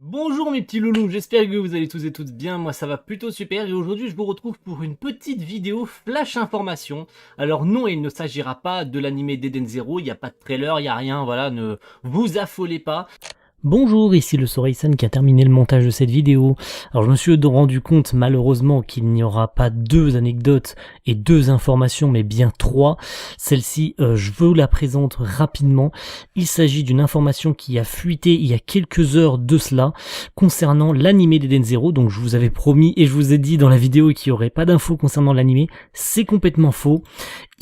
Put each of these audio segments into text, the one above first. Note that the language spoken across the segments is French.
Bonjour mes petits loulous, j'espère que vous allez tous et toutes bien, moi ça va plutôt super et aujourd'hui je vous retrouve pour une petite vidéo flash information. Alors non, il ne s'agira pas de l'anime d'Eden Zero, il n'y a pas de trailer, il n'y a rien, voilà, ne vous affolez pas. Bonjour, ici le Soreisan qui a terminé le montage de cette vidéo. Alors je me suis rendu compte malheureusement qu'il n'y aura pas deux anecdotes et deux informations mais bien trois. Celle-ci, je vous la présente rapidement. Il s'agit d'une information qui a fuité il y a quelques heures de cela concernant l'anime d'Eden Zero. Donc je vous avais promis et je vous ai dit dans la vidéo qu'il n'y aurait pas d'infos concernant l'anime. C'est complètement faux.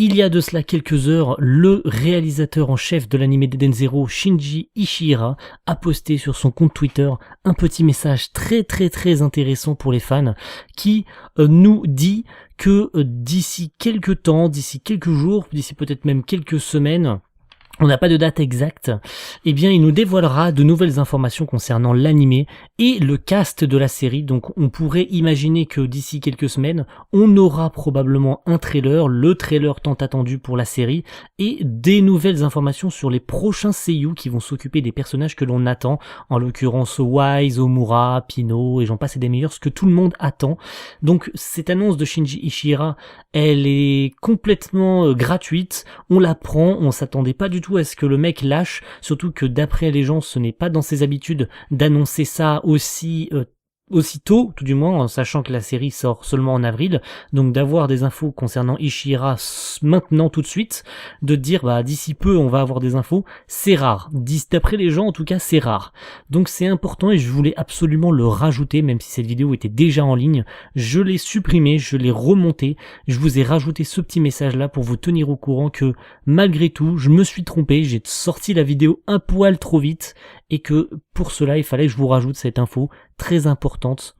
Il y a de cela quelques heures, le réalisateur en chef de l'anime d'Eden Zero, Shinji Ishihara, a posté sur son compte Twitter un petit message très intéressant pour les fans qui nous dit que d'ici quelques temps, d'ici quelques jours, d'ici peut-être même quelques semaines, on n'a pas de date exacte, eh bien il nous dévoilera de nouvelles informations concernant l'anime et le cast de la série. Donc on pourrait imaginer que d'ici quelques semaines, on aura probablement un trailer, le trailer tant attendu pour la série, et des nouvelles informations sur les prochains seiyuu qui vont s'occuper des personnages que l'on attend, en l'occurrence Wise, Omura, Pino, et j'en passe et des meilleurs, ce que tout le monde attend. Donc cette annonce de Shinji Ishihara, elle est complètement gratuite, on la prend, on s'attendait pas du tout à ce que le mec lâche, surtout que d'après les gens ce n'est pas dans ses habitudes d'annoncer ça aussitôt, tout du moins, en sachant que la série sort seulement en avril, donc d'avoir des infos concernant Ishihara maintenant tout de suite, de dire bah d'ici peu on va avoir des infos, c'est rare. D'après les gens en tout cas c'est rare. Donc c'est important et je voulais absolument le rajouter, même si cette vidéo était déjà en ligne, je l'ai supprimé, je l'ai remonté, je vous ai rajouté ce petit message là pour vous tenir au courant que malgré tout je me suis trompé, j'ai sorti la vidéo un poil trop vite et que pour cela il fallait que je vous rajoute cette info très importante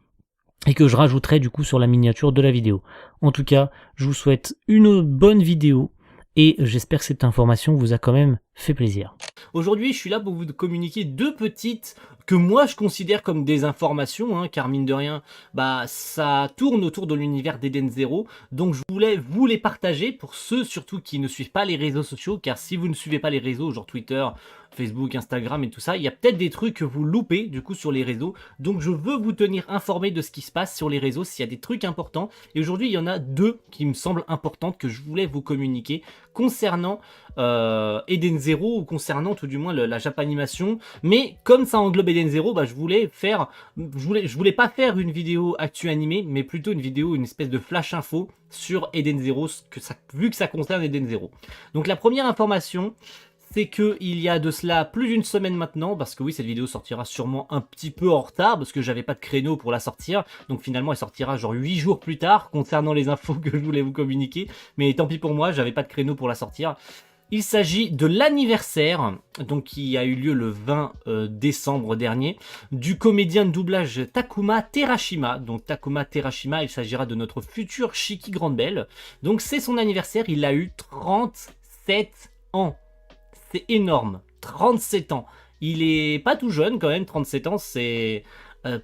et que je rajouterai du coup sur la miniature de la vidéo. En tout cas, je vous souhaite une bonne vidéo et j'espère que cette information vous a quand même fait plaisir. Aujourd'hui je suis là pour vous communiquer deux petites que moi je considère comme des informations, car mine de rien, bah ça tourne autour de l'univers d'Eden Zero, donc je voulais vous les partager pour ceux surtout qui ne suivent pas les réseaux sociaux, car si vous ne suivez pas les réseaux, genre Twitter, Facebook, Instagram et tout ça, il y a peut-être des trucs que vous loupez du coup sur les réseaux, donc je veux vous tenir informé de ce qui se passe sur les réseaux, s'il y a des trucs importants, et aujourd'hui il y en a deux qui me semblent importantes que je voulais vous communiquer concernant Eden Zero, ou concernant tout du moins la Japanimation, mais comme ça englobe Eden Zero, bah je voulais pas faire une vidéo actu animée, mais plutôt une vidéo, une espèce de flash info sur Eden Zero, vu que ça concerne Eden Zero. Donc la première information, c'est que il y a de cela plus d'une semaine maintenant, parce que oui, cette vidéo sortira sûrement un petit peu en retard, parce que j'avais pas de créneau pour la sortir, donc finalement elle sortira genre 8 jours plus tard, concernant les infos que je voulais vous communiquer, mais tant pis pour moi, j'avais pas de créneau pour la sortir. Il s'agit de l'anniversaire, donc qui a eu lieu le 20 décembre dernier, du comédien de doublage Takuma Terashima. Donc Takuma Terashima, il s'agira de notre futur Shiki Grande Belle. Donc c'est son anniversaire, il a eu 37 ans. C'est énorme, 37 ans. Il est pas tout jeune quand même, 37 ans, c'est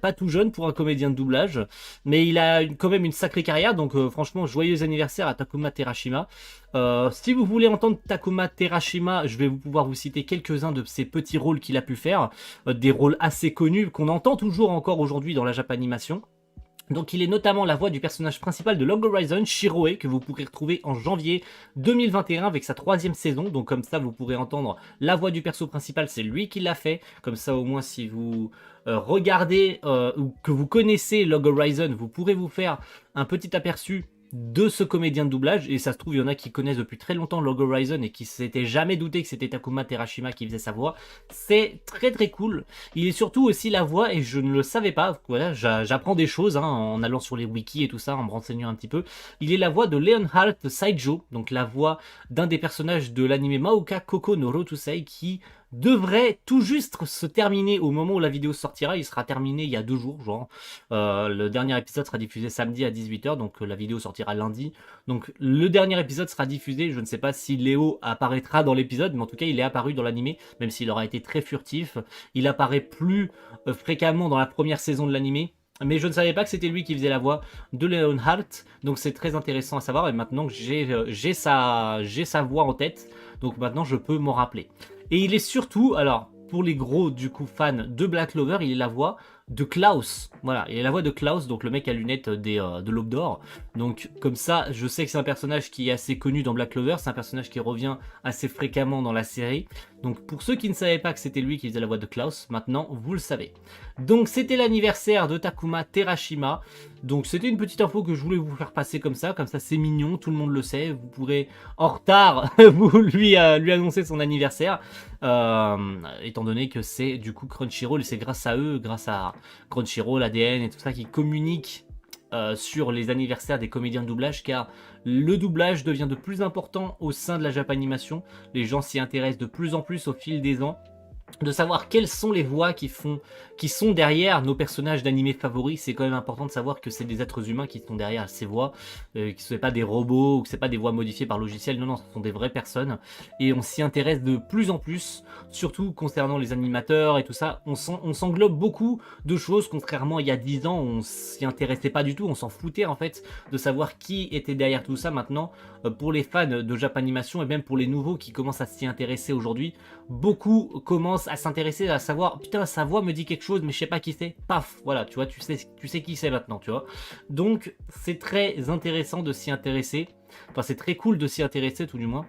pas tout jeune pour un comédien de doublage, mais il a quand même une sacrée carrière, donc franchement, joyeux anniversaire à Takuma Terashima. Si vous voulez entendre Takuma Terashima, je vais pouvoir vous citer quelques-uns de ses petits rôles qu'il a pu faire, des rôles assez connus qu'on entend toujours encore aujourd'hui dans la Japanimation. Donc il est notamment la voix du personnage principal de Log Horizon, Shiroe, que vous pourrez retrouver en janvier 2021 avec sa 3e saison. Donc comme ça vous pourrez entendre la voix du perso principal, c'est lui qui l'a fait. Comme ça au moins si vous regardez ou que vous connaissez Log Horizon, vous pourrez vous faire un petit aperçu de ce comédien de doublage, et ça se trouve il y en a qui connaissent depuis très longtemps Log Horizon et qui s'étaient jamais douté que c'était Takuma Terashima qui faisait sa voix. C'est très cool. Il est surtout aussi la voix, et je ne le savais pas, voilà, j'apprends des choses en allant sur les wikis et tout ça, en me renseignant un petit peu. Il est la voix de Leonhardt Saijo, donc la voix d'un des personnages de l'anime Maoka Koko no Rotusei, qui devrait tout juste se terminer au moment où la vidéo sortira. Il sera terminé il y a 2 jours, genre. Le dernier épisode sera diffusé samedi à 18 h, donc la vidéo sortira lundi. Donc le dernier épisode sera diffusé, je ne sais pas si Léo apparaîtra dans l'épisode, mais en tout cas il est apparu dans l'anime, même s'il aura été très furtif. Il apparaît plus fréquemment dans la première saison de l'anime. Mais je ne savais pas que c'était lui qui faisait la voix de Leonhardt, donc c'est très intéressant à savoir, et maintenant que j'ai sa voix en tête, donc maintenant je peux m'en rappeler. Et il est surtout, alors pour les gros du coup fans de Black Clover, il est la voix de Klaus. Voilà, il est la voix de Klaus, donc le mec à lunettes de l'Aube d'Or. Donc comme ça, je sais que c'est un personnage qui est assez connu dans Black Clover, c'est un personnage qui revient assez fréquemment dans la série. Donc pour ceux qui ne savaient pas que c'était lui qui faisait la voix de Klaus, maintenant vous le savez. Donc c'était l'anniversaire de Takuma Terashima. Donc c'était une petite info que je voulais vous faire passer comme ça c'est mignon, tout le monde le sait. Vous pourrez en retard vous lui annoncer son anniversaire. Étant donné que c'est du coup Crunchyroll et c'est grâce à eux, grâce à Crunchyroll, ADN et tout ça qui communiquent sur les anniversaires des comédiens de doublage, car le doublage devient de plus important au sein de la Japanimation. Les gens s'y intéressent de plus en plus au fil des ans, de savoir quelles sont les voix qui sont derrière nos personnages d'animés favoris. C'est quand même important de savoir que c'est des êtres humains qui sont derrière ces voix, que ce n'est pas des robots ou que ce n'est pas des voix modifiées par logiciel. Non, ce sont des vraies personnes et on s'y intéresse de plus en plus, surtout concernant les animateurs et tout ça. On s'englobe beaucoup de choses, contrairement à il y a 10 ans, on s'y intéressait pas du tout, on s'en foutait en fait de savoir qui était derrière tout ça. Maintenant, pour les fans de Japanimation et même pour les nouveaux qui commencent à s'y intéresser aujourd'hui, beaucoup commencent à s'intéresser, à savoir putain sa voix me dit quelque chose mais je sais pas qui c'est, paf, voilà, tu vois, tu sais qui c'est maintenant, tu vois. Donc c'est très intéressant de s'y intéresser, enfin c'est très cool de s'y intéresser tout du moins,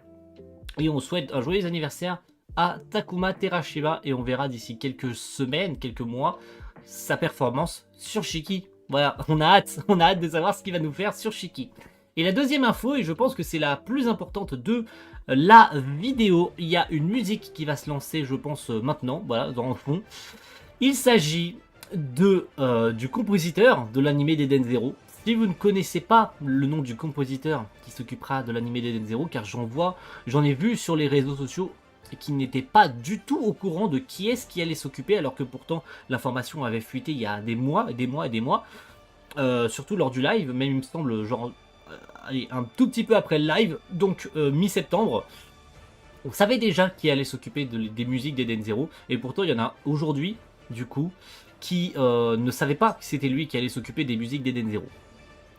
et on souhaite un joyeux anniversaire à Takuma Terashima et on verra d'ici quelques semaines, quelques mois sa performance sur Shiki. Voilà, on a hâte de savoir ce qu'il va nous faire sur Shiki. Et la deuxième info, et je pense que c'est la plus importante de la vidéo, il y a une musique qui va se lancer, je pense, maintenant, voilà, dans le fond. Il s'agit du compositeur de l'animé d'Eden Zero. Si vous ne connaissez pas le nom du compositeur qui s'occupera de l'animé d'Eden Zero, car j'en ai vu sur les réseaux sociaux qui n'étaient pas du tout au courant de qui est-ce qui allait s'occuper, alors que pourtant l'information avait fuité il y a des mois, surtout lors du live, même il me semble, genre... allez, un tout petit peu après le live, donc mi-septembre, on savait déjà qui allait s'occuper des musiques d'Eden Zero, et pourtant il y en a aujourd'hui, du coup, qui ne savaient pas que c'était lui qui allait s'occuper des musiques d'Eden Zero.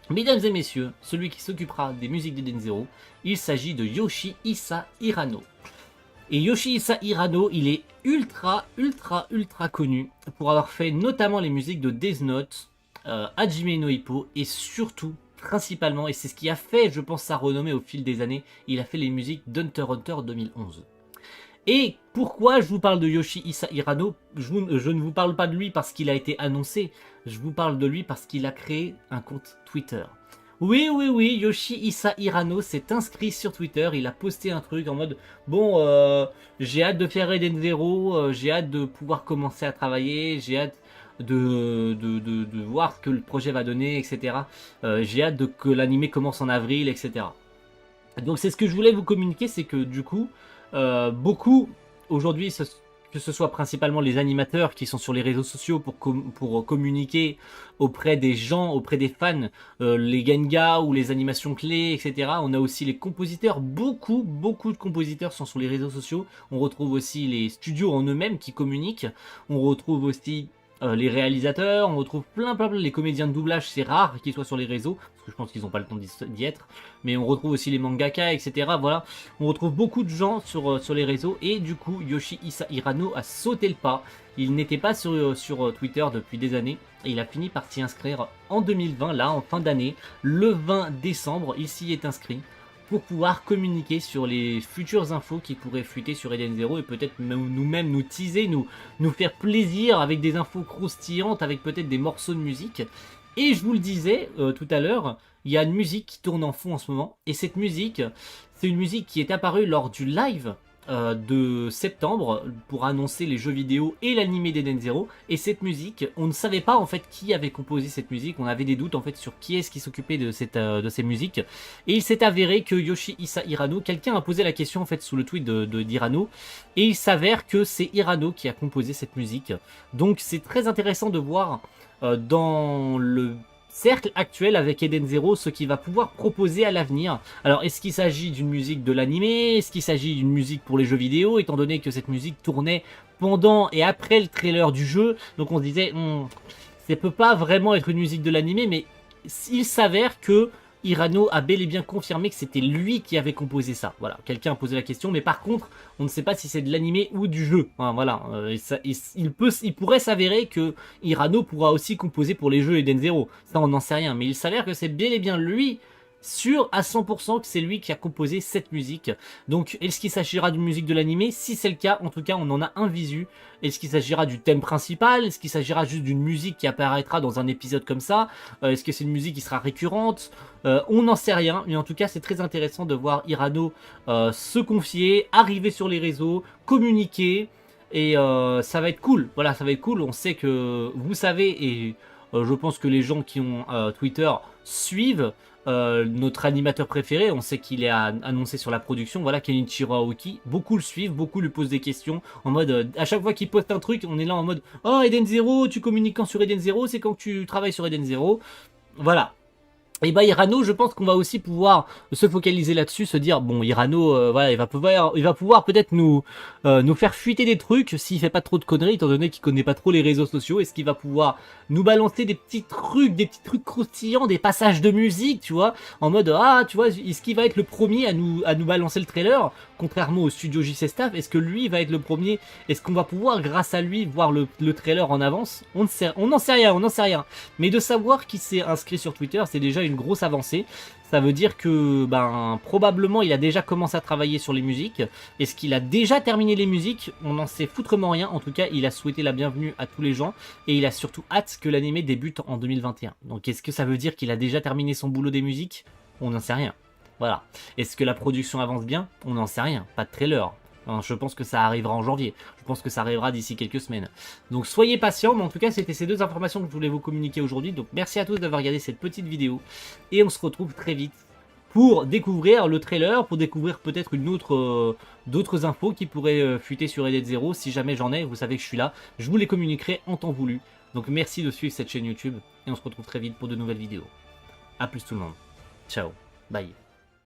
Mesdames et messieurs, celui qui s'occupera des musiques d'Eden Zero, il s'agit de Yoshihisa Hirano. Et Yoshihisa Hirano, il est ultra connu pour avoir fait notamment les musiques de Death Note, Hajime no Ippo et surtout principalement, et c'est ce qui a fait, je pense, sa renommée au fil des années, il a fait les musiques d'Hunter x Hunter 2011. Et pourquoi je vous parle de Yoshihisa Hirano? Je ne vous parle pas de lui parce qu'il a été annoncé, je vous parle de lui parce qu'il a créé un compte Twitter. Oui, Yoshihisa Hirano s'est inscrit sur Twitter, il a posté un truc en mode « Bon, j'ai hâte de faire Eden Zero, j'ai hâte de pouvoir commencer à travailler, j'ai hâte de voir ce que le projet va donner, etc. J'ai hâte que l'animé commence en avril, etc. » Donc c'est ce que je voulais vous communiquer, c'est que du coup, beaucoup aujourd'hui, que ce soit principalement les animateurs qui sont sur les réseaux sociaux pour communiquer auprès des gens, auprès des fans, les gengas ou les animations clés, etc. On a aussi les compositeurs, beaucoup de compositeurs sont sur les réseaux sociaux. On retrouve aussi les studios en eux-mêmes qui communiquent. On retrouve aussi les réalisateurs, on retrouve plein les comédiens de doublage, c'est rare qu'ils soient sur les réseaux, parce que je pense qu'ils n'ont pas le temps d'y être, mais on retrouve aussi les mangaka, etc. Voilà, on retrouve beaucoup de gens sur les réseaux, et du coup, Yoshihisa Hirano a sauté le pas. Il n'était pas sur Twitter depuis des années, et il a fini par s'y inscrire en 2020, là, en fin d'année, le 20 décembre, il s'y est inscrit, pour pouvoir communiquer sur les futures infos qui pourraient fuiter sur Eden Zero et peut-être nous-mêmes nous teaser, nous faire plaisir avec des infos croustillantes, avec peut-être des morceaux de musique. Et je vous le disais tout à l'heure, il y a une musique qui tourne en fond en ce moment, et cette musique, c'est une musique qui est apparue lors du live de septembre pour annoncer les jeux vidéo et l'animé d'Eden Zero. Et cette musique, on ne savait pas en fait qui avait composé cette musique, on avait des doutes en fait sur qui est-ce qui s'occupait de ces musiques, et il s'est avéré que Yoshihisa Hirano, quelqu'un a posé la question en fait sous le tweet d'Hirano, et il s'avère que c'est Hirano qui a composé cette musique. Donc c'est très intéressant de voir dans le cercle actuel avec Eden Zero ce qu'il va pouvoir proposer à l'avenir. Alors est-ce qu'il s'agit d'une musique de l'animé? Est-ce qu'il s'agit d'une musique pour les jeux vidéo, étant donné que cette musique tournait pendant et après le trailer du jeu? Donc on se disait ça peut pas vraiment être une musique de l'animé, mais il s'avère que Hirano a bel et bien confirmé que c'était lui qui avait composé ça. Voilà, quelqu'un a posé la question, mais par contre, on ne sait pas si c'est de l'animé ou du jeu. Enfin, voilà, il pourrait s'avérer que Hirano pourra aussi composer pour les jeux Eden Zero. Ça, on n'en sait rien, mais il s'avère que c'est bel et bien lui, sûr à 100% que c'est lui qui a composé cette musique. Donc, est-ce qu'il s'agira d'une musique de l'animé? Si c'est le cas, en tout cas, on en a un visu. Est-ce qu'il s'agira du thème principal? Est-ce qu'il s'agira juste d'une musique qui apparaîtra dans un épisode comme ça? Est-ce que c'est une musique qui sera récurrente? On n'en sait rien, mais en tout cas, c'est très intéressant de voir Hirano se confier, arriver sur les réseaux, communiquer, et ça va être cool. Voilà, ça va être cool. On sait que vous savez, et je pense que les gens qui ont Twitter suivent notre animateur préféré. On sait qu'il est annoncé sur la production. Voilà, Kenichiro Aoki. Beaucoup le suivent, beaucoup lui posent des questions. En mode, à chaque fois qu'il poste un truc, on est là en mode, oh Eden Zero, tu communiques quand sur Eden Zero? C'est quand tu travailles sur Eden Zero. Voilà. Et bah Hirano, je pense qu'on va aussi pouvoir se focaliser là-dessus, se dire bon Hirano, voilà, il va pouvoir peut-être nous faire fuiter des trucs s'il fait pas trop de conneries, étant donné qu'il connaît pas trop les réseaux sociaux. Est-ce qu'il va pouvoir nous balancer des petits trucs croustillants, des passages de musique, tu vois, en mode ah tu vois, est-ce qu'il va être le premier à nous balancer le trailer, contrairement au studio JC Staff? Est-ce que lui va être le premier? Est-ce qu'on va pouvoir grâce à lui voir le trailer en avance? On n'en sait rien. Mais de savoir qui s'est inscrit sur Twitter, c'est déjà une grosse avancée. Ça veut dire que probablement il a déjà commencé à travailler sur les musiques. Est-ce qu'il a déjà terminé les musiques? On n'en sait foutrement rien. En tout cas, il a souhaité la bienvenue à tous les gens et il a surtout hâte que l'anime débute en 2021. Donc est-ce que ça veut dire qu'il a déjà terminé son boulot des musiques? On n'en sait rien. Voilà. Est-ce que la production avance bien? On n'en sait rien. Pas de trailer. Je pense que ça arrivera en janvier. Je pense que ça arrivera d'ici quelques semaines. Donc soyez patients, mais en tout cas c'était ces deux informations que je voulais vous communiquer aujourd'hui. Donc merci à tous d'avoir regardé cette petite vidéo. Et on se retrouve très vite pour découvrir le trailer, pour découvrir peut-être d'autres infos qui pourraient fuiter sur Eden Zero. Si jamais j'en ai, vous savez que je suis là. Je vous les communiquerai en temps voulu. Donc merci de suivre cette chaîne YouTube. Et on se retrouve très vite pour de nouvelles vidéos. A plus tout le monde. Ciao. Bye.